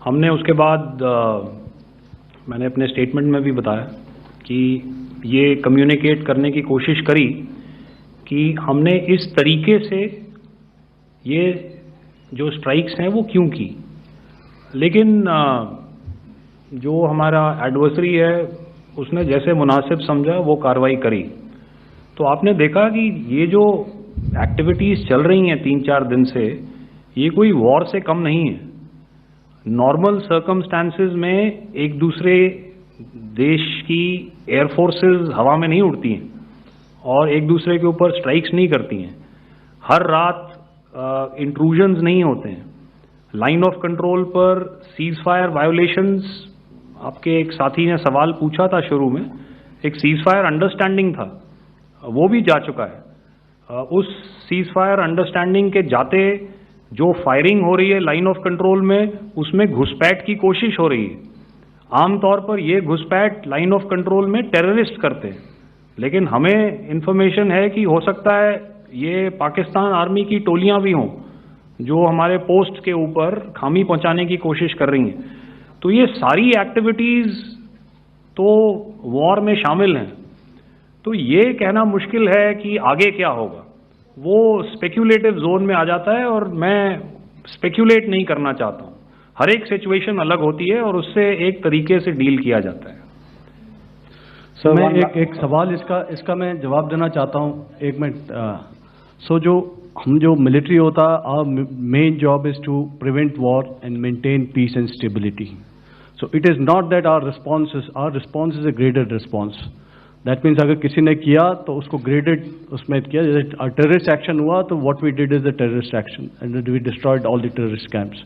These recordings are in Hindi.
हमने उसके बाद मैंने अपने स्टेटमेंट में भी बताया कि ये कम्युनिकेट करने की कोशिश करी कि हमने इस तरीके से ये जो स्ट्राइक्स हैं वो क्यों की, लेकिन जो हमारा एडवर्सरी है उसने जैसे मुनासिब समझा वो कार्रवाई करी। तो आपने देखा कि ये जो एक्टिविटीज़ चल रही हैं 3-4 दिन से, ये कोई वॉर से कम नहीं है। नॉर्मल सर्कमस्टांसेस में एक दूसरे देश की एयरफोर्सेस हवा में नहीं उड़ती हैं और एक दूसरे के ऊपर स्ट्राइक्स नहीं करती हैं। हर रात इंट्रूजन्स नहीं होते हैं। लाइन ऑफ कंट्रोल पर सीज फायर वायोलेशंस, आपके एक साथी ने सवाल पूछा था शुरू में, एक सीज फायर अंडरस्टैंडिंग था, वो भी जा चुका है। उस सीज फायर अंडरस्टैंडिंग के जाते जो फायरिंग हो रही है लाइन ऑफ कंट्रोल में, उसमें घुसपैठ की कोशिश हो रही है। आमतौर पर ये घुसपैठ लाइन ऑफ कंट्रोल में टेररिस्ट करते हैं, लेकिन हमें इंफॉर्मेशन है कि हो सकता है ये पाकिस्तान आर्मी की टोलियां भी हों जो हमारे पोस्ट के ऊपर खामी पहुंचाने की कोशिश कर रही हैं। तो ये सारी एक्टिविटीज़ तो वॉर में शामिल हैं। तो ये कहना मुश्किल है कि आगे क्या होगा, वो स्पेक्यूलेटिव जोन में आ जाता है और मैं स्पेक्यूलेट नहीं करना चाहता हूँ। हर एक सिचुएशन अलग होती है और उससे एक तरीके से डील किया जाता है। सर मैं एक सवाल इसका मैं जवाब देना चाहता हूँ, 1 मिनट। जो मिलिट्री होता है, our main job is to prevent war and maintain peace and stability. So it is not that our response is a graded response. That means अगर किसी ने किया तो उसको ग्रेडेड उसमें किया। जैसे टेररिस्ट एक्शन हुआ तो what we did is the terrorist action and we destroyed all the terrorist camps.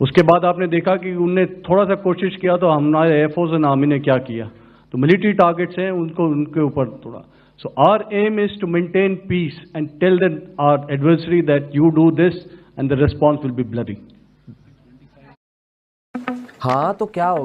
उसके बाद आपने देखा कि उनने थोड़ा सा कोशिश किया तो हमारे एयरफोर्स एंड आर्मी ने क्या किया, तो मिलिट्री टारगेट्स हैं उनके ऊपर थोड़ा। So our aim is to maintain peace and tell that our adversary that you do this and the response will be bloody. हाँ तो क्या